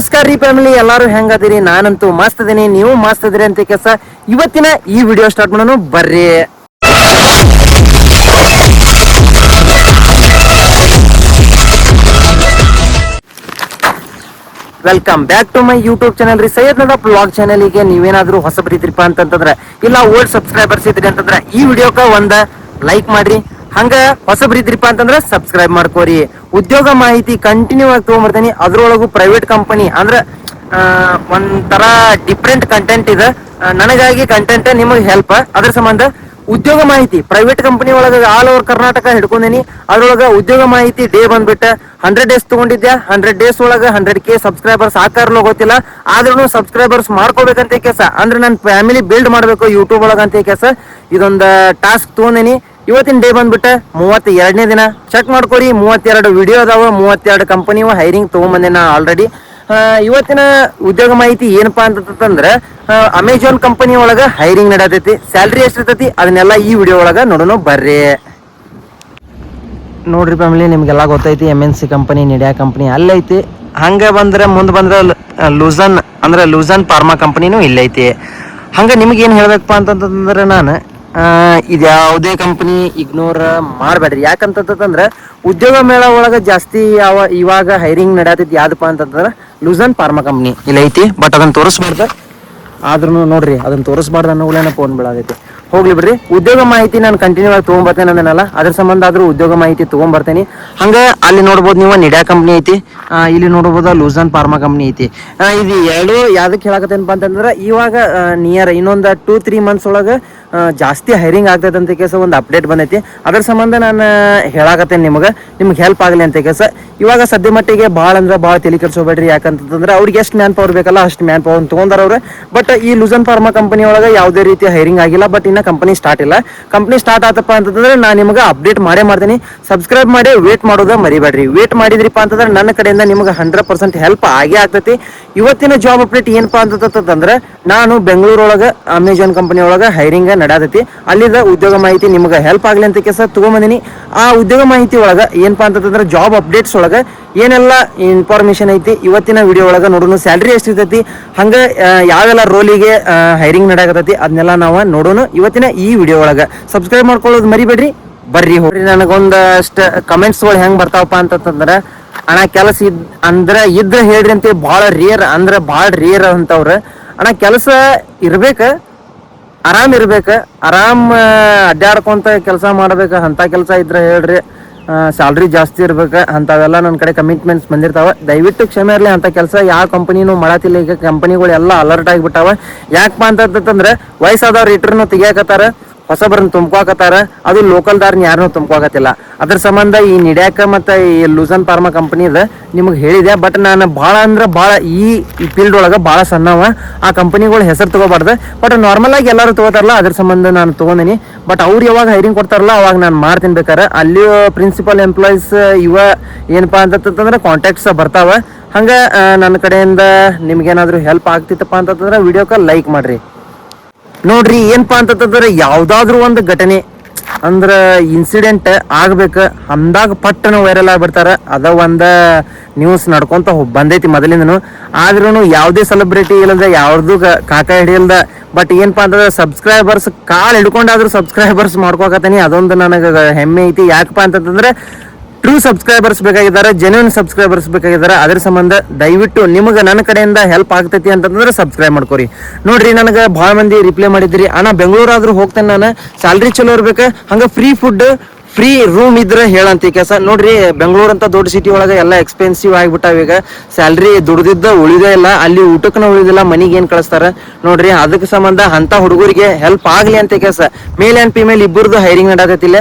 ನಮಸ್ಕಾರ ರೀ ಫ್ಯಾಮಿಲಿ, ಎಲ್ಲಾರು ಹೆಂಗದಿರಿ? ನಾನಂತೂ ಮಸ್ತ್ ಇದೀನಿ, ನೀವು ಮಸ್ತ್ ಇದೀರಿ ಅಂತ ಕೆಲಸ. ಇವತ್ತಿನ ಈ ವಿಡಿಯೋ ಸ್ಟಾರ್ಟ್ ಮಾಡೋಣ ಬರ್ರಿ. Welcome back to my YouTube channel ರೀ, ಸೈಯದ್ ನದ ಬ್ಲಾಗ್ ಚಾನಲ್. ಗೆ ನೀವೇನಾದ್ರೂ ಹೊಸಬರಿದ್ರಿಪ್ಪ ಅಂತಂದ್ರೆ, ಇಲ್ಲ ಓಲ್ಡ್ ಸಬ್ಸ್ಕ್ರೈಬರ್ಸ್ ಇದ್ರಿ ಅಂತಂದ್ರೆ ಈ ವಿಡಿಯೋಕ ಒಂದ ಲೈಕ್ ಮಾಡ್ರಿ. ಹಂಗ ಹೊಸಬರಿದ್ರಿಪ್ಪ ಅಂತಂದ್ರೆ ಸಬ್ಸ್ಕ್ರೈಬ್ ಮಾಡ್ಕೋರಿ. ಉದ್ಯೋಗ ಮಾಹಿತಿ ಕಂಟಿನ್ಯೂ ಆಗಿ ತಗೊಂಡ್ಬರ್ತೀನಿ. ಅದ್ರೊಳಗು ಪ್ರೈವೇಟ್ ಕಂಪನಿ ಅಂದ್ರೆ ಒಂಥರ ಡಿಫ್ರೆಂಟ್ ಕಂಟೆಂಟ್ ಇದೆ. ನನಗಾಗಿ ಕಂಟೆಂಟ್ ನಿಮಗೆ ಹೆಲ್ಪ್. ಅದ್ರ ಸಂಬಂಧ ಉದ್ಯೋಗ ಮಾಹಿತಿ ಪ್ರೈವೇಟ್ ಕಂಪನಿ ಒಳಗೆ ಆಲ್ ಓವರ್ ಕರ್ನಾಟಕ ಹಿಡ್ಕೊಂಡೇನಿ. ಅದ್ರೊಳಗ ಉದ್ಯೋಗ ಮಾಹಿತಿ ಡೇ ಬಂದ್ಬಿಟ್ಟು 100 ಡೇಸ್ ತಗೊಂಡಿದ್ದೆ. 100 ಡೇಸ್ ಒಳಗೆ 100K ಸಬ್ಸ್ಕ್ರೈಬರ್ಸ್ ಆಕಾರಲ್ಲೋ ಗೊತ್ತಿಲ್ಲ, ಆದ್ರೂ ಸಬ್ಸ್ಕ್ರೈಬರ್ಸ್ ಮಾಡ್ಕೋಬೇಕಂತ ಕೆಲಸ. ಅಂದ್ರೆ ನನ್ನ ಫ್ಯಾಮಿಲಿ ಬಿಲ್ಡ್ ಮಾಡಬೇಕು ಯೂಟ್ಯೂಬ್ ಒಳಗಂತ ಕೆಲಸ. ಇದೊಂದು ಟಾಸ್ಕ್ ತಗೊಂಡೇನಿ. ಇವತ್ತಿನ ಡೇ ಬಂದ್ಬಿಟ್ಟು 32ನೇ ದಿನ. ಚೆಕ್ ಮಾಡ್ಕೊರಿ, 32 ವಿಡಿಯೋ ಅದಾವ, 32 ಕಂಪನಿ ಹೈರಿಂಗ್ ತಗೊಂಬಂದೆ ನಾ ಆಲ್ರೆಡಿ. ಇವತ್ತಿನ ಉದ್ಯೋಗ ಮಾಹಿತಿ ಏನಪ್ಪಾ ಅಂತಂದ್ರೆ, ಅಮೆಜಾನ್ ಕಂಪನಿ ಒಳಗ ಹೈರಿಂಗ್ ನಡೆತೈತಿ. ಸ್ಯಾಲ್ರಿ ಎಷ್ಟಿರ್ತೈತಿ ಅದನ್ನೆಲ್ಲ ಈ ವಿಡಿಯೋ ಒಳಗ ನೋಡೋಣ ಬರ್ರಿ. ನೋಡ್ರಿ ಫ್ಯಾಮಿಲಿ, ನಿಮ್ಗೆಲ್ಲ ಗೊತ್ತೈತಿ MNC ಕಂಪನಿ, ನಿಡ್ಯಾ ಕಂಪನಿ ಅಲ್ಲೈತಿ. ಹಂಗೆ ಬಂದ್ರೆ ಮುಂದೆ ಬಂದ್ರೆ ಲೂಸನ್ ಫಾರ್ಮಾ ಕಂಪನಿನೂ ಇಲ್ಲೈತಿ. ಹಂಗೆ ನಿಮ್ಗೆ ಏನು ಹೇಳ್ಬೇಕಪ್ಪ ಅಂತಂತಂದ್ರೆ, ನಾನು ಇದು ಯಾವುದೇ ಕಂಪನಿ ಇಗ್ನೋರ್ ಮಾಡಬೇಡ್ರಿ. ಯಾಕಂತಂದ್ರೆ ಉದ್ಯೋಗ ಮೇಳ ಒಳಗೆ ಜಾಸ್ತಿ ಇವಾಗ ಹೈರಿಂಗ್ ನಡೆಯತೈತಿ. ಯಾವ್ದಪ್ಪ ಅಂತಂದ್ರೆ ಲೂಸನ್ ಫಾರ್ಮಾ ಕಂಪ್ನಿ ಇಲ್ಲೈತಿ. ಬಟ್ ಅದನ್ನ ತೋರಿಸ್ಬಾರ್ದು. ಆದ್ರೂ ನೋಡ್ರಿ, ಅದನ್ನ ತೋರಿಸ್ಬಾರ್ದು ಅನ್ನೋ ಫೋನ್ ಬೀಳಾಗೈತಿ. ಹೋಗ್ಲಿ ಬಿಡ್ರಿ. ಉದ್ಯೋಗ ಮಾಹಿತಿ ನಾನು ಕಂಟಿನ್ಯೂ ಆಗಿ ತೊಗೊಂಬರ್ತೇನೆ ಅನ್ನಲ್ಲ, ಅದ್ರ ಸಂಬಂಧ ಆದ್ರೂ ಉದ್ಯೋಗ ಮಾಹಿತಿ ತೊಗೊಂಬರ್ತೇನೆ. ಹಂಗ ಅಲ್ಲಿ ನೋಡ್ಬೋದು ನೀವು, ನಿಡ್ಯಾ ಕಂಪ್ನಿ ಐತಿ. ಇಲ್ಲಿ ನೋಡ್ಬೋದು ಲೂಸನ್ ಫಾರ್ಮಾ ಕಂಪ್ನಿ ಐತಿ. ಇದು ಎರಡು ಯಾವ್ದಕ್ಕೆ ಹೇಳಕತ್ತೇನಪ್ಪ ಅಂತಂದ್ರೆ, ಇವಾಗ ನಿಯರ್ ಇನ್ನೊಂದು 2-3 ಮಂತ್ಸ್ ಒಳಗೆ ಜಾಸ್ತಿ ಹೈರಿಂಗ್ ಆಗ್ತೈತೆ ಅಂತ ಕೇಸ ಒಂದು ಅಪ್ಡೇಟ್ ಬಂದೈತಿ. ಅದ್ರ ಸಂಬಂಧ ನಾನು ಹೇಳಾಕತ್ತೇನೆ ನಿಮ್ಗೆ ಹೆಲ್ಪ್ ಆಗಲಿ ಅಂತ ಕೇಸ. ಇವಾಗ ಸದ್ಯ ಮಟ್ಟಿಗೆ ಭಾಳ ಅಂದ್ರೆ ಭಾಳ ತಲೆ ಕೆಡಿಸ್ಕೋಬೇಡ್ರಿ. ಯಾಕಂತಂದ್ರೆ ಅವ್ರಿಗೆ ಎಷ್ಟು ಮ್ಯಾನ್ ಪವರ್ ಬೇಕಲ್ಲ ಅಷ್ಟು ಮ್ಯಾನ್ ಪವರ್ ತೊಗೊಂಡಾರ ಅವ್ರೆ. ಬಟ್ ಈ ಲೂಸನ್ ಫಾರ್ಮಾ ಕಂಪನಿ ಒಳಗೆ ಯಾವುದೇ ರೀತಿ ಹೈರಿಂಗ್ ಆಗಿಲ್ಲ. ಬಟ್ ಇನ್ನ ಕಂಪನಿ ಸ್ಟಾರ್ಟ್ ಇಲ್ಲ. ಕಂಪನಿ ಸ್ಟಾರ್ಟ್ ಆತಪ್ಪ ಅಂತಂದ್ರೆ ನಾನು ನಿಮ್ಗೆ ಅಪ್ಡೇಟ್ ಮಾಡೇ ಮಾಡ್ತೀನಿ. ಸಬ್ಸ್ಕ್ರೈಬ್ ಮಾಡಿ ವೇಟ್ ಮಾಡೋದು ಮರಿಬೇಡ್ರಿ. ವೇಟ್ ಮಾಡಿದ್ರಿಪ್ಪ ಅಂತಂದ್ರೆ ನನ್ನ ಕಡೆಯಿಂದ ನಿಮ್ಗೆ 100% ಹೆಲ್ಪ್ ಆಗೇ ಆಗ್ತೈತಿ. ಇವತ್ತಿನ ಜಾಬ್ ಅಪ್ಡೇಟ್ ಏನಪ್ಪಾ ಅಂತಂದ್ರೆ, ನಾನು ಬೆಂಗಳೂರೊಳಗೆ ಅಮೆಜಾನ್ ಕಂಪನಿ ಒಳಗೆ ಹೈರಿಂಗ್ ನಡೆಯತೈತಿ. ಅಲ್ಲಿದ ಉದ್ಯೋಗ ಮಾಹಿತಿ ನಿಮ್ಗೆ ಹೆಲ್ಪ್ ಆಗಲಿ ಅಂತ ಕೆಲಸ ತಗೊಂಬಂದಿನಿ. ಆ ಉದ್ಯೋಗ ಮಾಹಿತಿ ಒಳಗೆ ಏನಪ್ಪಾ ಅಂತಂದ್ರೆ, ಜಾಬ್ ಅಪ್ಡೇಟ್ಸ್ ಒಳಗೆ ಏನೆಲ್ಲ ಇನ್ಫಾರ್ಮೇಶನ್ ಐತಿ ಇವತ್ತಿನ ವಿಡಿಯೋ ಒಳಗೆ ನೋಡೋಣ. ಸ್ಯಾಲ್ರಿ ಎಷ್ಟಿರ್ತೈತಿ, ಹಂಗೆ ಯಾವೆಲ್ಲ ರೋಲಿಗೆ ಹೈರಿಂಗ್ ನಡೆಯತೈತಿ ಅದನ್ನೆಲ್ಲ ನಾವು ನೋಡೋಣ ಇವತ್ತಿನ ಈ ವಿಡಿಯೋ ಒಳಗೆ. ಸಬ್ಸ್ಕ್ರೈಬ್ ಮಾಡ್ಕೊಳ್ಳೋದು ಮರಿಬೇಡ್ರಿ. ಬರ್ರಿ ಹೋಗ್ರಿ. ನನಗೊಂದಷ್ಟು ಕಮೆಂಟ್ಸ್ಗಳು ಹೆಂಗೆ ಬರ್ತಾವಪ್ಪ ಅಂತಂದ್ರೆ, ಅಣ್ಣ ಕೆಲಸ ಇದ್ರೆ ಹೇಳ್ರಿ ಅಂತ. ಭಾಳ ರೇರ್ ಅಂದ್ರೆ ಭಾಳ ರೇರ್ ಅಂತವ್ರ. ಅಣ್ಣ ಕೆಲಸ ಇರ್ಬೇಕು, ಆರಾಮ್ ಇರ್ಬೇಕು, ಆರಾಮ್ ಅಡ್ಡಾಡ್ಕೊಂತ ಕೆಲಸ ಮಾಡ್ಬೇಕು. ಅಂತ ಕೆಲಸ ಇದ್ರೆ ಹೇಳ್ರಿ. ಸ್ಯಾಲ್ರಿ ಜಾಸ್ತಿ ಇರ್ಬೇಕು. ಅಂಥವೆಲ್ಲ ನನ್ನ ಕಡೆ ಕಮಿಟ್ಮೆಂಟ್ಸ್ ಬಂದಿರ್ತಾವ. ದಯವಿಟ್ಟು ಕ್ಷಮೆ ಇರಲಿ. ಅಂಥ ಕೆಲಸ ಯಾವ ಕಂಪನಿನೂ ಮಾಡತ್ತಿಲ್ಲ. ಈಗ ಕಂಪನಿಗಳು ಎಲ್ಲ ಅಲರ್ಟ್ ಆಗಿಬಿಟ್ಟಾವ. ಯಾಕಪ್ಪ ಅಂತಂತಂದ್ರೆ, ವಯಸ್ಸಾದವ್ರು ಇಟ್ರೂ ತೆಗಿಯಾಕತ್ತಾರ, ಹೊಸಬ್ರನ್ನ ತುಂಬ್ಕೋಕತ್ತಾರ. ಅದು ಲೋಕಲ್ದಾರ್ನ ಯಾರನ್ನೂ ತುಂಬ್ಕೋಕತ್ತಿಲ್ಲ. ಅದ್ರ ಸಂಬಂಧ ಈ ನಿಡ್ಯಾಕ ಮತ್ತು ಈ ಲೂಸನ್ ಫಾರ್ಮಾ ಕಂಪನಿದ ನಿಮಗೆ ಹೇಳಿದೆ. ಬಟ್ ನಾನು ಭಾಳ ಅಂದ್ರೆ ಭಾಳ ಈ ಫೀಲ್ಡ್ ಒಳಗೆ ಭಾಳ ಸಣ್ಣವ. ಆ ಕಂಪನಿಗಳು ಹೆಸರು ತೊಗೋಬಾರ್ದು. ಬಟ್ ನಾರ್ಮಲ್ ಆಗಿ ಎಲ್ಲರೂ ತೊಗೋತಾರಲ್ಲ, ಅದ್ರ ಸಂಬಂಧ ನಾನು ತೊಗೊಂಡಿನಿ. ಬಟ್ ಅವ್ರು ಯಾವಾಗ ಹೈರಿಂಗ್ ಕೊಡ್ತಾರಲ್ಲ ಅವಾಗ ನಾನು ಮಾಡ್ತೀನಿ ಬೇಕಾರೆ. ಅಲ್ಲಿ ಪ್ರಿನ್ಸಿಪಲ್ ಎಂಪ್ಲಾಯೀಸ್ ಏನಪ್ಪ ಅಂತಂತಂದ್ರೆ ಕಾಂಟ್ಯಾಕ್ಟ್ಸ್ ಬರ್ತಾವ. ಹಂಗೆ ನನ್ನ ಕಡೆಯಿಂದ ನಿಮ್ಗೇನಾದರೂ ಹೆಲ್ಪ್ ಆಗ್ತಿತ್ತಪ್ಪ ಅಂತಂದ್ರೆ ವಿಡಿಯೋಕ್ಕೆ ಲೈಕ್ ಮಾಡಿರಿ. ನೋಡ್ರಿ, ಏನಪ್ಪಾ ಅಂತಂದ್ರೆ, ಯಾವುದಾದ್ರೂ ಒಂದು ಘಟನೆ ಅಂದ್ರೆ ಇನ್ಸಿಡೆಂಟ್ ಆಗ್ಬೇಕು ಅಂದಾಗ ಪಟ್ಟನ ವೈರಲ್ ಆಗಿಬಿಡ್ತಾರೆ. ಅದ ಒಂದು ನ್ಯೂಸ್ ನಡ್ಕೊಂತ ಬಂದೈತಿ ಮೊದಲಿಂದನು. ಆದ್ರೂ ಯಾವುದೇ ಸೆಲೆಬ್ರಿಟಿ ಇಲ್ಲದ, ಯಾವ್ದು ಕಾಕ ಹಿಡಿಯಲ್ದ. ಬಟ್ ಏನಪ್ಪಾ ಅಂತಂದ್ರೆ, ಸಬ್ಸ್ಕ್ರೈಬರ್ಸ್ ಕಾಲ್ ಹಿಡ್ಕೊಂಡಾದ್ರೂ ಸಬ್ಸ್ಕ್ರೈಬರ್ಸ್ ಮಾಡ್ಕೋಕತ್ತೀನಿ. ಅದೊಂದು ನನಗೆ ಹೆಮ್ಮೆ ಐತಿ. ಯಾಕಪ್ಪ ಅಂತಂದ್ರೆ, ಟ್ರೂ ಸಬ್ಸ್ಕ್ರೈಬರ್ಸ್ ಬೇಕಾಗಿದ್ದಾರೆ, ಜೆನ್ಯೂನ್ ಸಬ್ಸ್ಕ್ರೈಬರ್ಸ್ ಬೇಕಾಗಿದ್ದಾರೆ. ಅದ್ರ ಸಂಬಂಧ ದಯವಿಟ್ಟು ನಿಮಗೆ ನನ್ನ ಕಡೆಯಿಂದ ಹೆಲ್ಪ್ ಆಗ್ತೈತಿ ಅಂತಂದ್ರೆ ಸಬ್ಸ್ಕ್ರೈಬ್ ಮಾಡ್ಕೊರಿ. ನೋಡ್ರಿ, ನನಗೆ ಭಾಳ ಮಂದಿ ರಿಪ್ಲೈ ಮಾಡಿದ್ರಿ, ಅಣ್ಣ ಬೆಂಗಳೂರಾದ್ರೂ ಹೋಗ್ತೇನೆ ನಾನು, ಸ್ಯಾಲ್ರಿ ಚಲೋ ಇರ್ಬೇಕು, ಹಂಗೆ ಫ್ರೀ ಫುಡ್ ಫ್ರೀ ರೂಮ್ ಇದ್ರೆ ಹೇಳಂತ ಕೆಲಸ. ನೋಡ್ರಿ, ಬೆಂಗಳೂರು ಅಂತ ದೊಡ್ಡ ಸಿಟಿ ಒಳಗೆ ಎಲ್ಲ ಎಕ್ಸ್ಪೆನ್ಸಿವ್ ಆಗಿಬಿಟ್ಟಾವ. ಈಗ ಸ್ಯಾಲ್ರಿ ದುಡ್ದಿದ್ದ ಉಳಿದೇ ಇಲ್ಲ, ಅಲ್ಲಿ ಊಟಕ್ಕೂ ಉಳಿದಿಲ್ಲ, ಮನಿಗೆ ಏನು ಕಳಿಸ್ತಾರ ನೋಡ್ರಿ. ಅದಕ್ಕೆ ಸಂಬಂಧ ಅಂತ ಹುಡುಗರಿಗೆ ಹೆಲ್ಪ್ ಆಗಲಿ ಅಂತ ಕೆಲಸ. ಮೇಲ್ ಆ್ಯಂಡ್ ಫಿಮೇಲ್ ಇಬ್ಬರದು ಹೈರಿಂಗ್ ನಡೆಯತ್ತಿಲ್ಲ.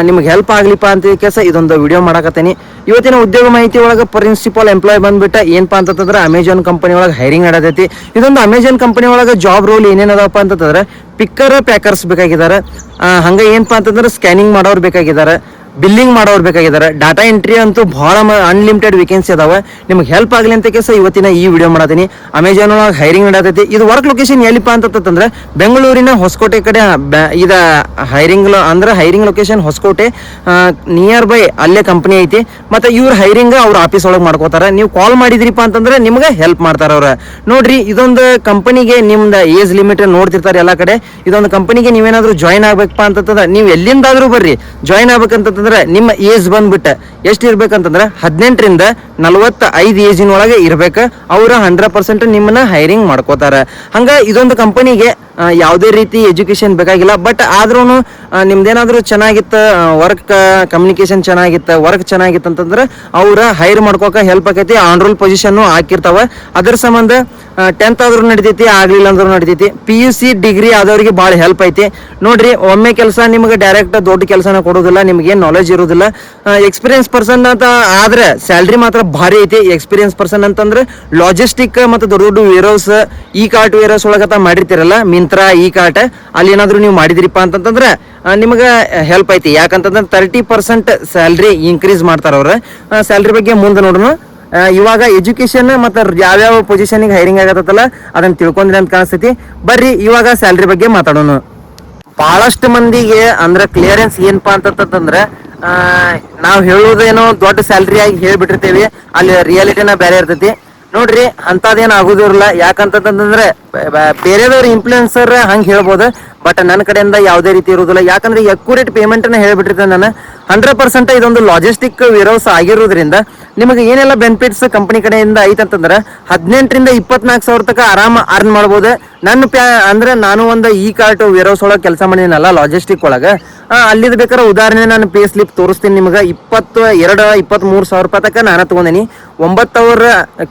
ನಿಮ್ಗೆ ಹೆಲ್ಪ್ ಆಗ್ಲಿಪ್ಪ ಅಂತ ಕೆಲಸ ಇದೊಂದು ವಿಡಿಯೋ ಮಾಡಕತ್ತೀನಿ. ಇವತ್ತಿನ ಉದ್ಯೋಗ ಮಾಹಿತಿ ಒಳಗೆ ಪ್ರಿನ್ಸಿಪಲ್ ಎಂಪ್ಲಾಯ್ ಬಂದ್ಬಿಟ್ಟು ಏನಪ್ಪಾ ಅಂತಂದ್ರೆ, ಅಮೆಜಾನ್ ಕಂಪನಿ ಒಳಗೆ ಹೈರಿಂಗ್ ನಡೆದೈತಿ. ಇದೊಂದು ಅಮೆಜಾನ್ ಕಂಪನಿ ಒಳಗೆ ಜಾಬ್ ರೋಲ್ ಏನೇನದಪ್ಪ ಅಂತಂದ್ರೆ, ಪಿಕ್ಕರ್ ಪ್ಯಾಕರ್ಸ್ ಬೇಕಾಗಿದ್ದಾರೆ. ಹಂಗೆ ಏನಪ್ಪಾ ಅಂತಂದ್ರೆ ಸ್ಕ್ಯಾನಿಂಗ್ ಮಾಡೋರು ಬೇಕಾಗಿದ್ದಾರೆ. ಬಿಲ್ಲಿಂಗ್ ಮಾಡೋರು ಬೇಕಾಗಿದ್ದಾರೆ. ಡಾಟಾ ಎಂಟ್ರಿ ಅಂತೂ ಭಾಳ ಅನ್ಲಿಮಿಟೆಡ್ ವೇಕೆನ್ಸಿ ಅದಾವೆ. ನಿಮ್ಗೆ ಹೆಲ್ಪ್ ಆಗಲಿ ಅಂತ ಕೇಸ ಇವತ್ತಿನ ಈ ವಿಡಿಯೋ ಮಾಡತ್ತೀನಿ. ಅಮೆಜಾನ್ ಒಳಗೆ ಹೈರಿಂಗ್ ನಡತೈತಿ. ಇದು ವರ್ಕ್ ಲೊಕೇಶನ್ ಎಲ್ಲಿಪ್ಪ ಅಂತಂದ್ರೆ ಬೆಂಗಳೂರಿನ ಹೊಸಕೋಟೆ ಕಡೆ ಇದ hiring location Hoskote near by ಅಲ್ಲೇ ಕಂಪ್ನಿ ಐತಿ. ಮತ್ತೆ ಇವ್ರ ಹೈರಿಂಗ್ ಅವ್ರ ಆಫೀಸ್ ಒಳಗೆ ಮಾಡ್ಕೋತಾರ. ನೀವು ಕಾಲ್ ಮಾಡಿದ್ರಿಪ್ಪ ಅಂತಂದ್ರೆ ನಿಮ್ಗೆ ಹೆಲ್ಪ್ ಮಾಡ್ತಾರ ಅವ್ರ. ನೋಡ್ರಿ, ಇದೊಂದು ಕಂಪನಿಗೆ ನಿಮ್ದ ಏಜ್ ಲಿಮಿಟ್ ನೋಡ್ತಿರ್ತಾರೆ ಎಲ್ಲ ಕಡೆ. ಇದೊಂದು ಕಂಪನಿಗೆ ನೀವೇನಾದ್ರೂ ಜಾಯ್ನ್ ಆಗ್ಬೇಕಪ್ಪ ಅಂತಂದ್ರೆ ನೀವು ಎಲ್ಲಿಂದಾದ್ರೂ ಬರ್ರಿ. ಜಾಯ್ನ್ ಆಗ್ಬೇಕಂತಂದ್ರೆ ನಿಮ್ಮ ಏಜ್ ಬಂದ್ಬಿಟ್ಟು ಎಷ್ಟು ಇರ್ಬೇಕಂತಂದ್ರೆ 18ರಿಂದ 45 ಏಜಿನ ಒಳಗೆ ಇರ್ಬೇಕು. ಅವ್ರ 100% ನಿಮ್ಮನ್ನ ಹೈರಿಂಗ್ ಮಾಡ್ಕೋತಾರ. ಹಂಗ ಇದೊಂದು ಕಂಪನಿಗೆ ಯಾವುದೇ ರೀತಿ ಎಜುಕೇಶನ್ ಬೇಕಾಗಿಲ್ಲ. ಬಟ್ ಆದ್ರೂ ನಿಮ್ದೇನಾದ್ರೂ ಚೆನ್ನಾಗಿತ್ತು, ವರ್ಕ್ ಕಮ್ಯುನಿಕೇಶನ್ ಚೆನ್ನಾಗಿತ್ತು, ವರ್ಕ್ ಚೆನ್ನಾಗಿತ್ತು ಅಂತಂದ್ರೆ ಅವ್ರ ಹೈರ್ ಮಾಡ್ಕೋಕ ಹೆಲ್ಪ್ ಆಕೈತಿ. ಆನ್ ರೋಲ್ ಪೊಸಿಷನ್ ಹಾಕಿರ್ತಾವ. ಅದ್ರ ಸಂಬಂಧ 10th ಆದ್ರೂ ನಡಿತೈತಿ, ಆಗ್ಲಿಲ್ಲ ಅಂದ್ರೂ ನಡಿತೈತಿ. PUC ಡಿಗ್ರಿ ಆದವ್ರಿಗೆ ಭಾಳ ಹೆಲ್ಪ್ ಐತಿ. ನೋಡ್ರಿ, ಒಮ್ಮೆ ಕೆಲಸ ನಿಮ್ಗೆ ಡೈರೆಕ್ಟ್ ದೊಡ್ಡ ಕೆಲಸನ ಕೊಡೋದಿಲ್ಲ, ನಿಮ್ಗೆ ನಾಲೆಜ್ ಇರೋದಿಲ್ಲ. ಎಕ್ಸ್ಪೀರಿಯನ್ಸ್ ಪರ್ಸನ್ ಅಂತ ಆದ್ರೆ ಸ್ಯಾಲ್ರಿ ಮಾತ್ರ ಭಾರಿ ಐತಿ. ಎಕ್ಸ್ಪೀರಿಯನ್ಸ್ ಪರ್ಸನ್ ಅಂತಂದ್ರೆ ಲಾಜಿಸ್ಟಿಕ್ ಮತ್ತು ದೊಡ್ಡ ದೊಡ್ಡ ವೇರ್ಹೌಸ್, ಈ ಕಾರ್ಟ್ ವೇರ್ಹೌಸ್ ಒಳಗತ ಮಾಡಿರ್ತೀರಲ್ಲ, ಮಿಂತ್ರಾ, ಈ ಕಾರ್ಟ್, ಅಲ್ಲಿ ಏನಾದ್ರು ನೀವು ಮಾಡಿದಿರಿಪ್ಪ ಅಂತಂದ್ರೆ ನಿಮ್ಗೆ ಹೆಲ್ಪ್ ಐತಿ. ಯಾಕಂತಂದ್ರೆ 30% ಸ್ಯಾಲ್ರಿ ಇನ್ಕ್ರೀಸ್ ಮಾಡ್ತಾರ ಅವ್ರ. ಸ್ಯಾಲ್ರಿ ಬಗ್ಗೆ ಮುಂದೆ ನೋಡೋಣ. ಇವಾಗ ಎಜುಕೇಶನ್ ಮತ್ತು ಯಾವ್ಯಾವ ಪೊಸಿಷನ್ಗೆ ಹೈರಿಂಗ್ ಆಗತ್ತಲ್ಲ ಅದನ್ನ ತಿಳ್ಕೊಂಡ್ರಿ ಅಂತ ಕಾಣಿಸ್ತೈತಿ. ಬರ್ರಿ ಇವಾಗ ಸ್ಯಾಲ್ರಿ ಬಗ್ಗೆ ಮಾತಾಡೋಣ. ಬಹಳಷ್ಟು ಮಂದಿಗೆ ಅಂದ್ರೆ ಕ್ಲಿಯರೆನ್ಸ್ ಏನಪ್ಪಾ ಅಂತಂದ್ರೆ ನಾವು ಹೇಳೋದೇನೋ ದೊಡ್ಡ ಸ್ಯಾಲ್ರಿ ಆಗಿ ಹೇಳ್ಬಿಟ್ಟಿರ್ತೇವಿ, ಅಲ್ಲಿ ರಿಯಾಲಿಟಿನ ಬೇರೆ ಇರ್ತೈತಿ. ನೋಡ್ರಿ, ಅಂತದೇನು ಆಗೋದಿರಲ್ಲ. ಯಾಕಂತಂದ್ರೆ ಬೇರೆದವ್ರ ಇನ್ಫ್ಲುಯೆನ್ಸರ್ ಹಂಗೆ ಹೇಳ್ಬೋದು, ಬಟ್ ನನ್ನ ಕಡೆಯಿಂದ ಯಾವುದೇ ರೀತಿ ಇರುವುದಿಲ್ಲ. ಯಾಕಂದ್ರೆ ಅಕ್ಯುರೇಟ್ ಪೇಮೆಂಟ್ನ ಹೇಳ್ಬಿಟ್ಟಿರ್ತೇನೆ ನಾನು. 100% ಇದೊಂದು ಲಾಜಿಸ್ಟಿಕ್ ವೇರ್ಹೌಸ್ ಆಗಿರೋದ್ರಿಂದ ನಿಮಗೆ ಏನೆಲ್ಲ ಬೆನಿಫಿಟ್ಸ್ ಕಂಪನಿ ಕಡೆಯಿಂದ ಐತಂತಂದ್ರೆ 18ರಿಂದ 24 ಸಾವಿರ ತನಕ ಆರಾಮ ಅರ್ನ್ ಮಾಡ್ಬೋದು. ಅಂದ್ರೆ ನಾನು ಒಂದು ಈ ಕಾರ್ಟ್ ವೇರ್ಹೌಸ್ ಒಳಗೆ ಕೆಲಸ ಮಾಡಿನಲ್ಲ ಲಾಜಿಸ್ಟಿಕ್ ಒಳಗೆ, ಅಲ್ಲಿದ್ ಬೇಕಾದ್ರೆ ಉದಾಹರಣೆ ನಾನು ಪೇ ಸ್ಲಿಪ್ ತೋರಿಸ್ತೀನಿ ನಿಮ್ಗೆ. 23 ಸಾವಿರ ರೂಪಾಯಿ ತನಕ ನಾನು ತಗೊಂಡಿನಿ. 9 ಅವರ್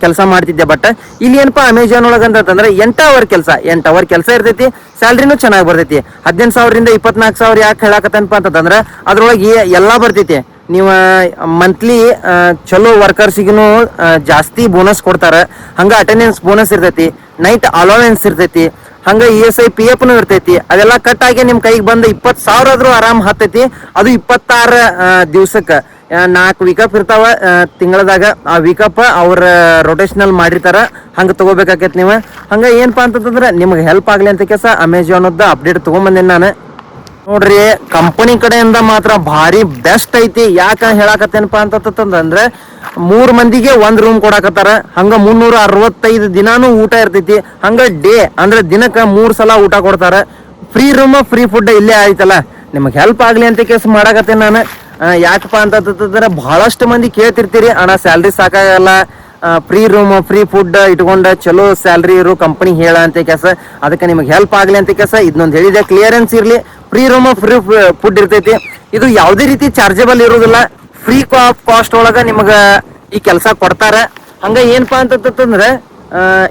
ಕೆಲಸ ಮಾಡ್ತಿದ್ದೆ. ಬಟ್ ಇಲ್ಲಿ ಏನಪ್ಪಾ ಅಮೆಜಾನ್ ಒಳಗೆ ಅಂತಂದ್ರೆ 8 ಅವರ್ ಕೆಲಸ ಇರ್ತೈತಿ. ಸ್ಯಾಲ್ರಿನೂ ಚೆನ್ನಾಗಿ ಬರ್ತೈತಿ. 18 ಸಾವಿರದಿಂದ 24 ಸಾವಿರ ಯಾಕೆ ಹೇಳಕತ್ತೇನಪ್ಪ ಅಂತಂದ್ರೆ ಅದ್ರೊಳಗೆ ಎಲ್ಲಾ ಬರ್ತೈತಿ. ನೀವು ಮಂತ್ಲಿ ಚಲೋ ವರ್ಕರ್ಸಿಗೂ ಜಾಸ್ತಿ ಬೋನಸ್ ಕೊಡ್ತಾರ. ಹಂಗ ಅಟೆಂಡೆನ್ಸ್ ಬೋನಸ್ ಇರ್ತೈತಿ, ನೈಟ್ ಅಲೋವೆನ್ಸ್ ಇರ್ತೈತಿ, ಹಂಗ ESI PF ಇರ್ತೈತಿ. ಅದೆಲ್ಲ ಕಟ್ ಆಗಿ ನಿಮ್ ಕೈಗೆ ಬಂದ 20 ಸಾವಿರ ಆದ್ರೂ ಆರಾಮ್ ಹತ್ತೈತಿ. ಅದು 26 ದಿವ್ಸಕ್ಕೆ 4 ವೀಕಪ್ ಇರ್ತಾವ ತಿಂಗಳದಾಗ. ಆ ವೀಕಪ್ ಅವ್ರ ರೊಟೇಷನಲ್ ಮಾಡಿರ್ತಾರ. ಹಂಗ ತಗೋಬೇಕಾಕೈತಿ ನೀವು. ಹಂಗ ಏನಪ್ಪಾ ಅಂತಂದ್ರೆ ನಿಮ್ಗೆ ಹೆಲ್ಪ್ ಆಗ್ಲಿ ಅಂತ ಕೇಸ ಅಮೆಜಾನದ ಅಪ್ಡೇಟ್ ತಗೊಂಬಂದೇನಿ ನಾನು. ನೋಡ್ರಿ, ಕಂಪನಿ ಕಡೆಯಿಂದ ಮಾತ್ರ ಭಾರಿ ಬೆಸ್ಟ್ ಐತಿ. ಯಾಕ ಹೇಳಾಕತ್ತೇನಪ್ಪ ಅಂತಂದ್ರೆ 3 ಮಂದಿಗೆ 1 ರೂಮ್ ಕೊಡಾಕತ್ತಾರ. ಹಂಗ 365 ದಿನಾನು ಊಟ ಇರ್ತೈತಿ. ಹಂಗ ಡೇ ಅಂದ್ರೆ ದಿನಕ್ಕೆ 3 ಸಲ ಊಟ ಕೊಡ್ತಾರ. ಫ್ರೀ ರೂಮ್, ಫ್ರೀ ಫುಡ್ ಇಲ್ಲೇ ಆಯ್ತಲ್ಲ. ನಿಮ್ಗೆ ಹೆಲ್ಪ್ ಆಗ್ಲಿ ಅಂತ ಕೇಸ್ ಮಾಡಾಕತ್ತೇನೆ ನಾನು. ಯಾಕಪ್ಪ ಅಂತಂದ್ರೆ ಬಹಳಷ್ಟು ಮಂದಿ ಕೇಳ್ತಿರ್ತೀರಿ, ಅಣ್ಣ ಸ್ಯಾಲ್ರಿ ಸಾಕಾಗಲ್ಲ, ಫ್ರೀ ರೂಮ್, ಫ್ರೀ ಫುಡ್ ಇಟ್ಕೊಂಡ ಚಲೋ ಸ್ಯಾಲ್ರಿ ಇರೋ ಕಂಪನಿ ಹೇಳ ಅಂತ ಕೇಸ. ಅದಕ್ಕೆ ನಿಮ್ಗೆ ಹೆಲ್ಪ್ ಆಗ್ಲಿ ಅಂತ ಕೇಸ ಇದನ್ನೊಂದು ಹೇಳಿದೆ. ಕ್ಲಿಯರೆನ್ಸ್ ಇರ್ಲಿ, ಫ್ರೀ ರೂಮ್, ಫ್ರೀ ಫುಡ್ ಇರ್ತೈತಿ. ಇದು ಯಾವುದೇ ರೀತಿ ಚಾರ್ಜಬಲ್ ಇರೋದಿಲ್ಲ. ಫ್ರೀ ಕಾಸ್ಟ್ ಒಳಗ ನಿಮ್ಗ ಈ ಕೆಲಸ ಕೊಡ್ತಾರ. ಹಂಗ ಏನಪ್ಪಾ ಅಂತಂದ್ರೆ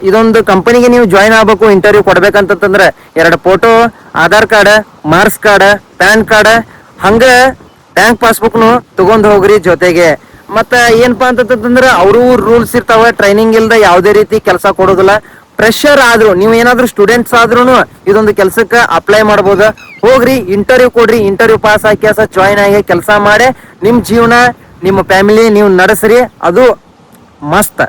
ಇದೊಂದು ಕಂಪನಿಗೆ ನೀವು ಜಾಯ್ನ್ ಆಗ್ಬೇಕು, ಇಂಟರ್ವ್ಯೂ ಕೊಡ್ಬೇಕಂತಂದ್ರೆ 2 photo, Aadhaar card, marks card, PAN card, ಹಂಗ ಬ್ಯಾಂಕ್ ಪಾಸ್ಬುಕ್ನು ತಗೊಂಡ್ ಹೋಗ್ರಿ ಜೊತೆಗೆ. ಮತ್ತ ಏನಪ್ಪಾ ಅಂತಂದ್ರೆ ಅವರು ರೂಲ್ಸ್ ಇರ್ತಾವ. ಟ್ರೈನಿಂಗ್ ಇಲ್ದ ಯಾವುದೇ ರೀತಿ ಕೆಲಸ ಕೊಡೋದಿಲ್ಲ. ಫ್ರೆಶರ್ ಆದ್ರು, ನೀವು ಏನಾದ್ರು ಸ್ಟೂಡೆಂಟ್ಸ್ ಆದ್ರೂ ಇದೊಂದು ಕೆಲ್ಸಕ್ಕೆ ಅಪ್ಲೈ ಮಾಡ್ಬೋದು. ಹೋಗ್ರಿ, ಇಂಟರ್ವ್ಯೂ ಕೊಡ್ರಿ. ಇಂಟರ್ವ್ಯೂ ಪಾಸ್ ಆಗಿ ಜಾಯ್ನ್ ಆಗಿ ಕೆಲಸ ಮಾಡಿ ನಿಮ್ ಜೀವನ, ನಿಮ್ಮ ಫ್ಯಾಮಿಲಿ ನೀವು ನಡೆಸ್ರಿ. ಅದು ಮಸ್ತ್.